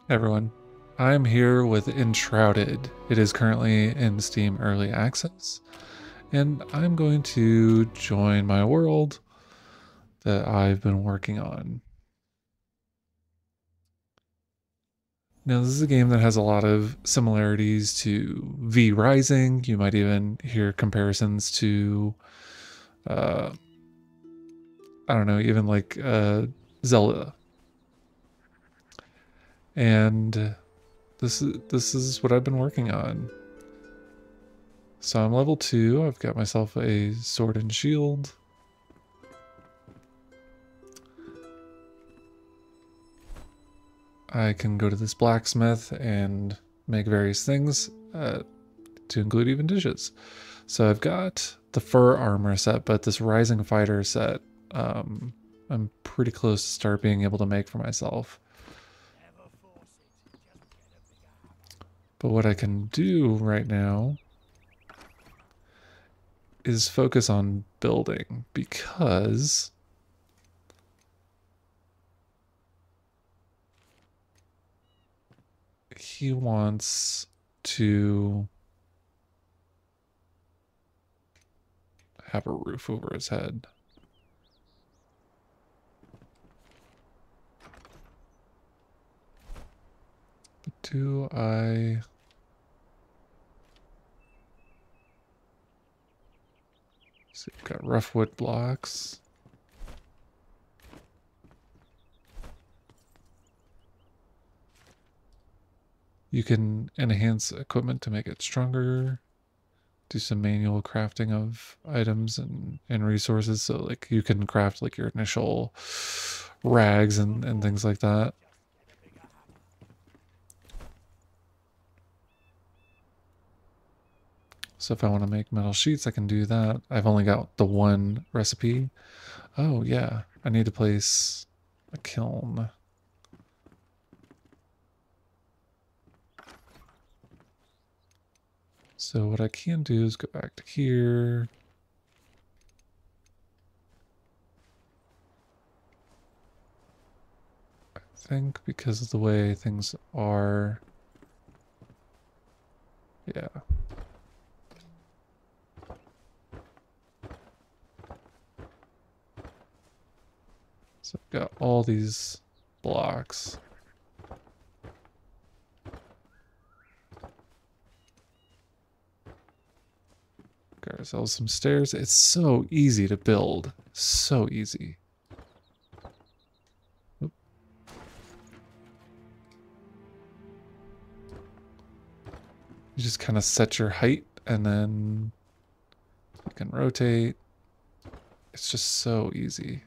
Everyone, I'm here with Enshrouded. It is currently in Steam Early Access, and I'm going to join my world that I've been working on. Now, this is a game that has a lot of similarities to V Rising. You might even hear comparisons to, uh, I don't know, even like Zelda. And this is what I've been working on. So I'm level 2. I've got myself a sword and shield. I can go to this blacksmith and make various things, to include even dishes. So I've got the fur armor set, but this rising fighter set, um, I'm pretty close to start being able to make for myself. But what I can do right now is focus on building because he wants to have a roof over his head. But do I... So you've got rough wood blocks. You can enhance equipment to make it stronger. Do some manual crafting of items and resources. So like you can craft like your initial rags and things like that. So if I want to make metal sheets, I can do that. I've only got the one recipe. Oh yeah, I need to place a kiln. So what I can do is go back to here. I think because of the way things are, yeah. So I've got all these blocks. Got ourselves some stairs. It's so easy to build. So easy. Oop. You just kind of set your height and then you can rotate. It's just so easy.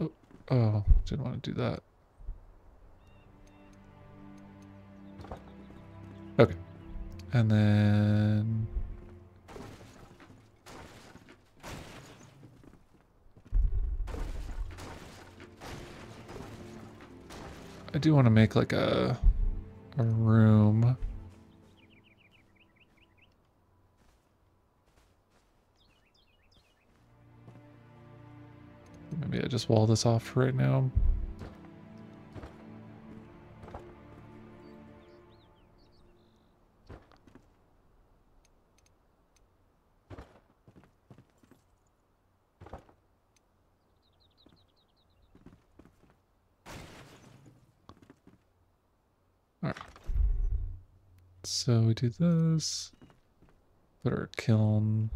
Oh, oh, didn't want to do that. Okay. And then I do want to make like a room. Maybe I just wall this off for right now. Alright. So we do this. Put our kiln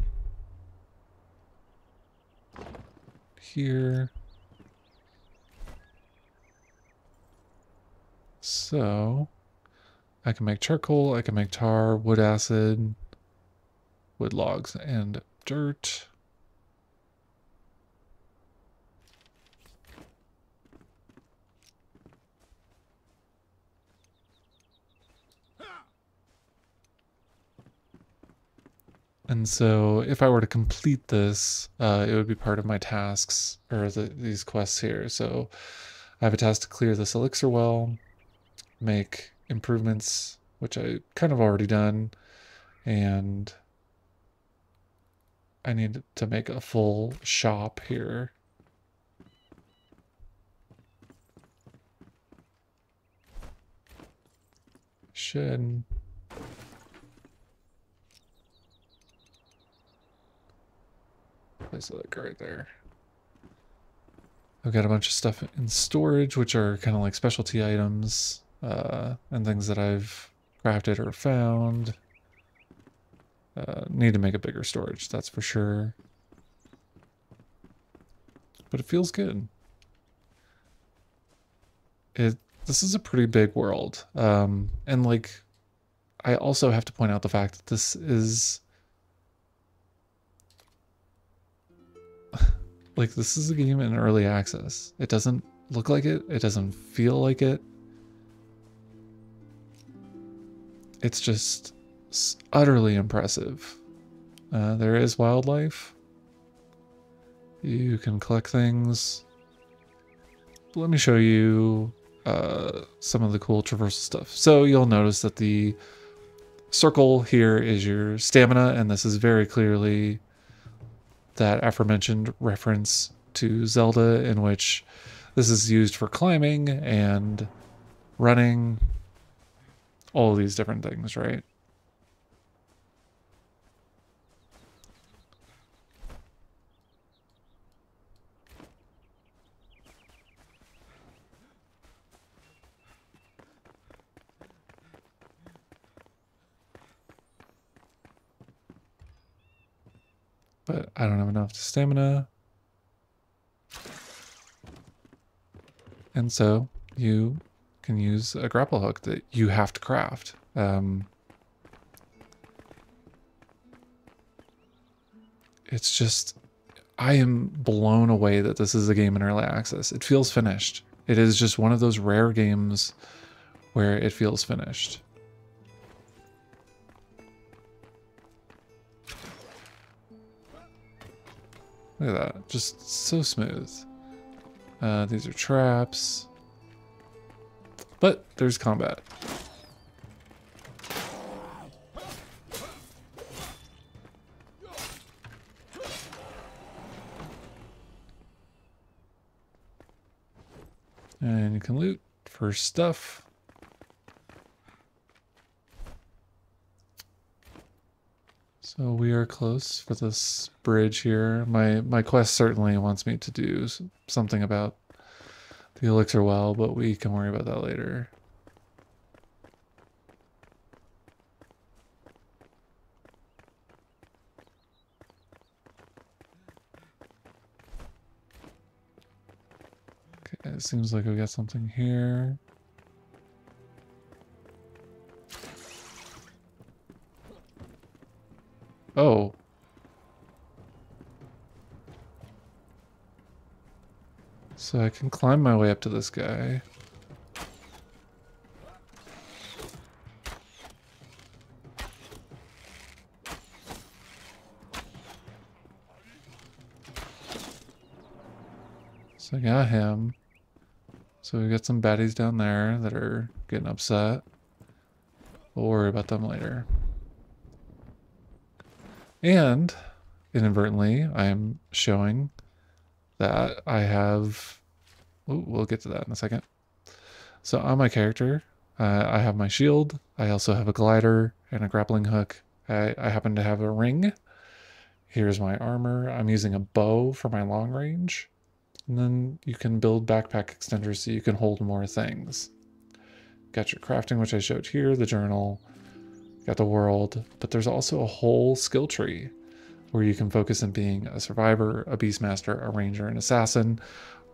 here. So I can make charcoal, I can make tar, wood acid, wood logs, and dirt. And so if I were to complete this, it would be part of my tasks, or these quests here. So I have a task to clear this elixir well, make improvements, which I kind of already done, and I need to make a full shop here. Should place it right there. I've got a bunch of stuff in storage, which are kind of like specialty items and things that I've crafted or found. Need to make a bigger storage, that's for sure. But it feels good. This is a pretty big world. And like, I also have to point out the fact that this is like, this is a game in early access. It doesn't look like it. It doesn't feel like it. It's just utterly impressive. There is wildlife. You can collect things. But let me show you some of the cool traversal stuff. So you'll notice that the circle here is your stamina, and this is very clearly that aforementioned reference to Zelda, in which this is used for climbing and running, all of these different things, right? But I don't have enough stamina. And so you can use a grapple hook that you have to craft. It's just, I am blown away that this is a game in early access. It feels finished. It is just one of those rare games where it feels finished. Look at that, just so smooth. These are traps, but there's combat. And you can loot for stuff. So we are close for this bridge here. My quest certainly wants me to do something about the elixir well, but we can worry about that later. Okay, it seems like we got something here. Oh. So I can climb my way up to this guy. So I got him. So we got some baddies down there that are getting upset. We'll worry about them later. And inadvertently, I'm showing that I have, ooh, we'll get to that in a second. So on my character, I have my shield. I also have a glider and a grappling hook. I happen to have a ring. Here's my armor. I'm using a bow for my long range. And then you can build backpack extenders so you can hold more things. Got your crafting, which I showed here, the journal, got the world, but there's also a whole skill tree where you can focus on being a survivor, a beastmaster, a ranger, an assassin,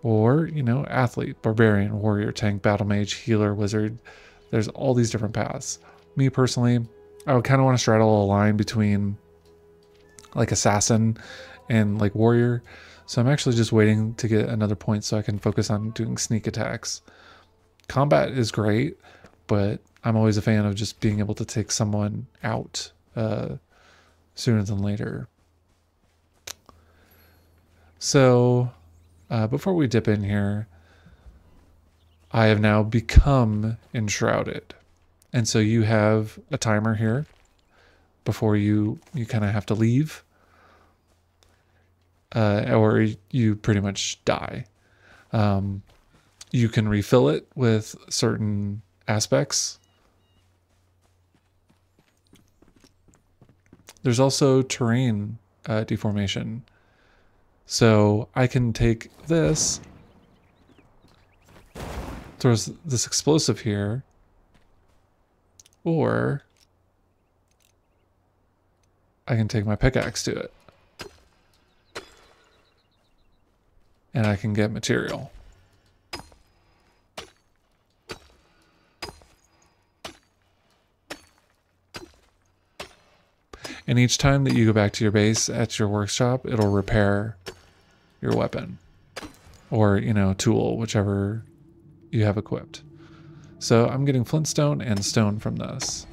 or, you know, athlete, barbarian, warrior, tank, battle mage, healer, wizard. There's all these different paths. Me personally, I would kind of want to straddle a line between like assassin and like warrior. So I'm actually just waiting to get another point so I can focus on doing sneak attacks. Combat is great, but I'm always a fan of just being able to take someone out sooner than later. So before we dip in here, I have now become enshrouded. And so you have a timer here before you kind of have to leave, or you pretty much die. You can refill it with certain aspects. There's also terrain deformation. So I can take this, throws this explosive here, or I can take my pickaxe to it. And I can get material. And each time that you go back to your base at your workshop, it'll repair your weapon. Or, you know, tool, whichever you have equipped. So I'm getting flintstone and stone from this,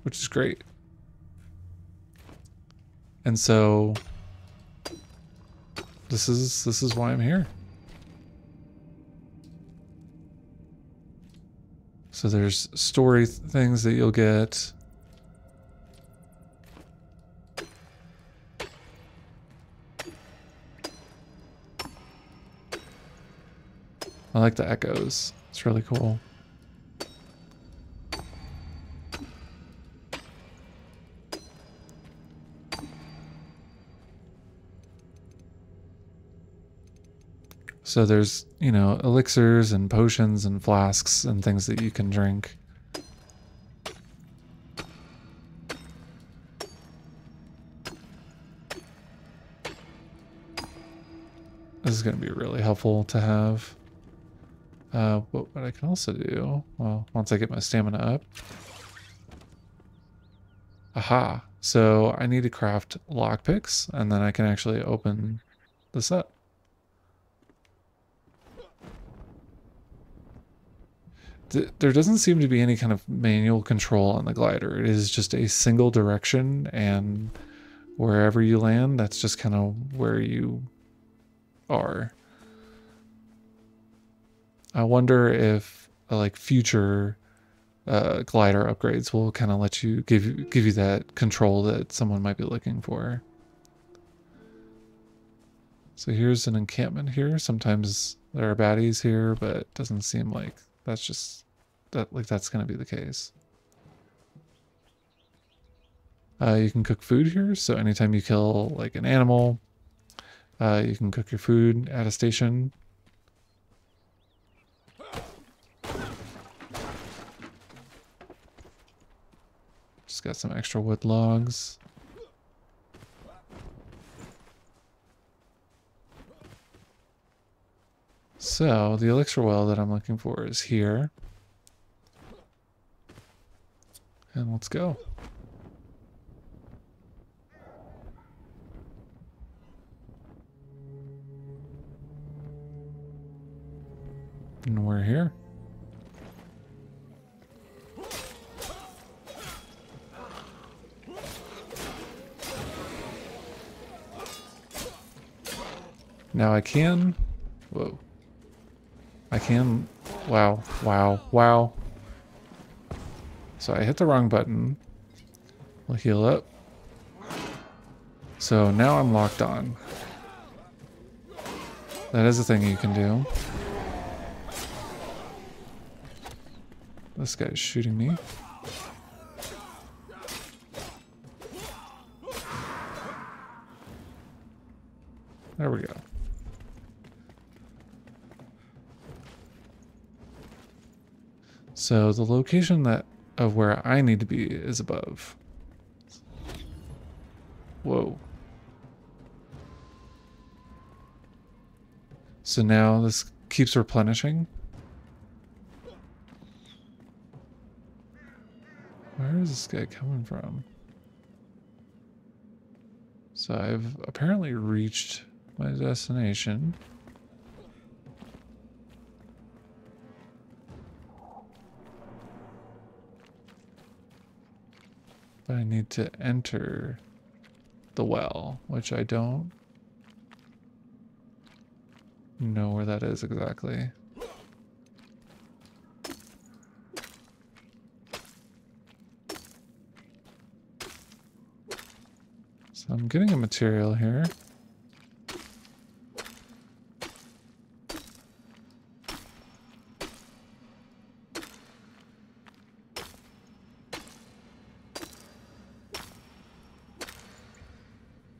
which is great. And so this is why I'm here. So there's story things that you'll get. I like the echoes. It's really cool. So there's, you know, elixirs and potions and flasks and things that you can drink. This is going to be really helpful to have. What I can also do, well, once I get my stamina up. Aha. So I need to craft lockpicks, and then I can actually open this up. There doesn't seem to be any kind of manual control on the glider. It is just a single direction, and wherever you land, that's just kind of where you are. I wonder if like future glider upgrades will kind of let you give you that control that someone might be looking for. So here's an encampment here. Sometimes there are baddies here, but it doesn't seem like that's just that's going to be the case. You can cook food here, so anytime you kill like an animal, you can cook your food at a station. Just got some extra wood logs. So the elixir well that I'm looking for is here. And let's go. And we're here. Now I can, whoa. I can, wow. So I hit the wrong button. We'll heal up. So now I'm locked on. That is a thing you can do. This guy's shooting me. There we go. So the location of where I need to be is above. Whoa. So now this keeps replenishing. Where is this guy coming from? So I've apparently reached my destination. But I need to enter the well, which I don't know where that is exactly. So I'm getting a material here.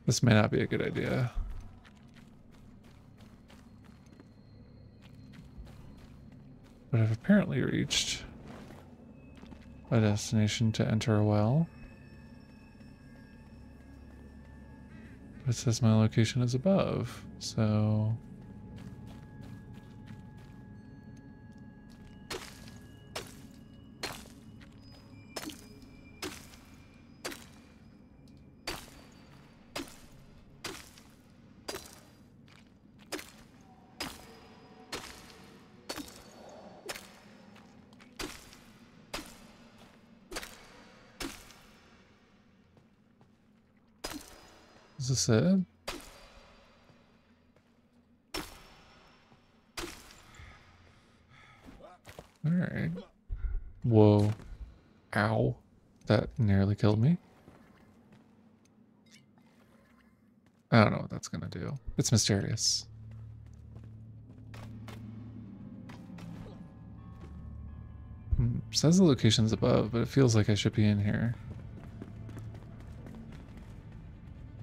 This may not be a good idea. But I've apparently reached a destination to enter a well. It says my location is above, so... Is this it? Alright. Whoa. Ow. That nearly killed me. I don't know what that's gonna do. It's mysterious. Says the location's above, but it feels like I should be in here.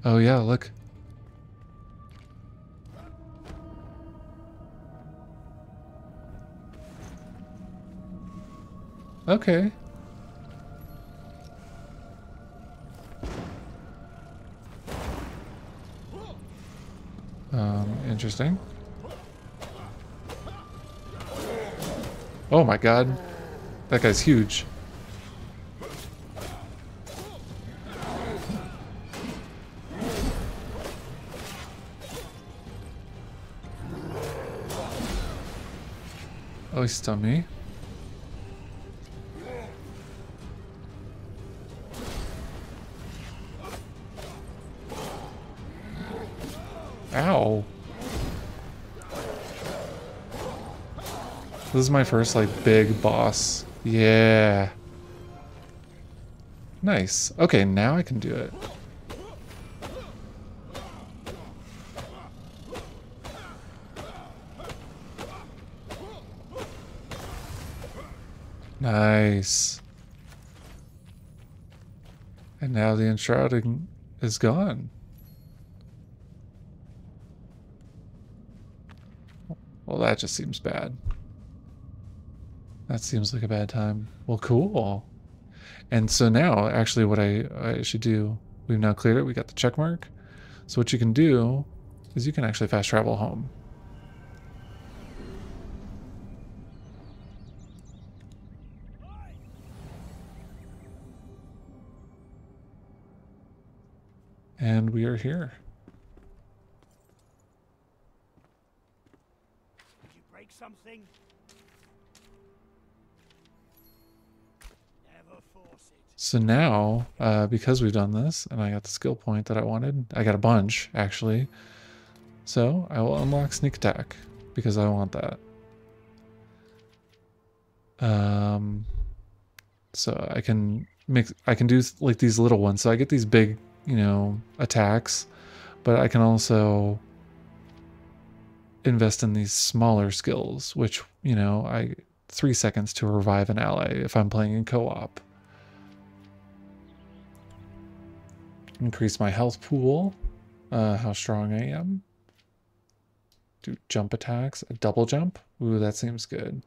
Oh yeah, look. Okay. Interesting. Oh my god. That guy's huge. Oh, he stunned me. Ow. This is my first, like, big boss. Yeah. Nice. Okay, now I can do it. Nice. And now the enshrouding is gone. Well, that just seems bad. That seems like a bad time. Well, cool. And so now, actually, what I should do, we've now cleared it. We got the check mark. So what you can do is you can actually fast travel home. And we are here. Did you break something? Never force it. So now, because we've done this, and I got the skill point that I wanted, I got a bunch, actually. So I will unlock sneak attack, because I want that. So I can do like these little ones. So I get these big, you know, attacks, but I can also invest in these smaller skills, which, you know, 3 seconds to revive an ally if I'm playing in co-op. Increase my health pool, how strong I am. Do jump attacks, a double jump. Ooh, that seems good.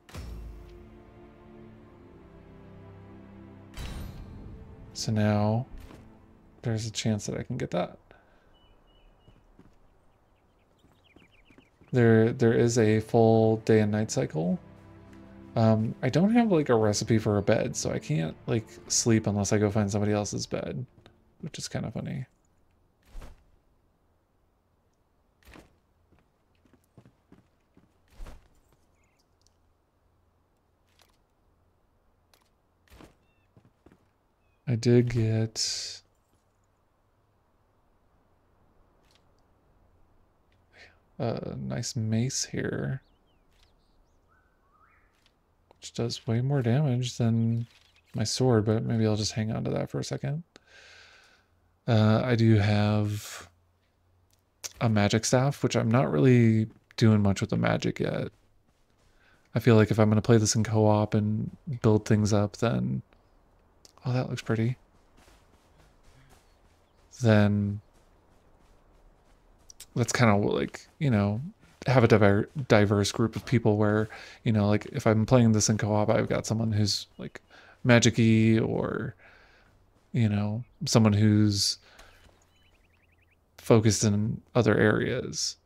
So now there's a chance that I can get that. There is a full day and night cycle. I don't have like a recipe for a bed, so I can't like sleep unless I go find somebody else's bed, which is kind of funny. I I did get a nice mace here, which does way more damage than my sword, but maybe I'll just hang on to that for a second. I do have a magic staff, which I'm not really doing much with the magic yet. I feel like if I'm going to play this in co-op and build things up, then... Oh, that looks pretty. Then let's kind of like, you know, have a diverse group of people where, you know, like if I'm playing this in co-op, I've got someone who's like magic-y, or, you know, someone who's focused in other areas.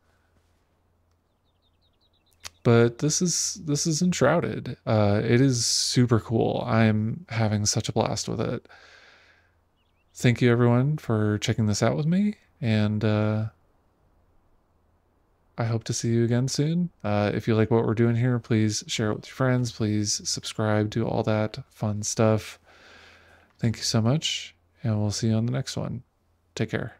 But this is Enshrouded. It is super cool. I'm having such a blast with it. Thank you everyone for checking this out with me, and I hope to see you again soon. If you like what we're doing here, please share it with your friends. Please subscribe, do all that fun stuff. Thank you so much, and we'll see you on the next one. Take care.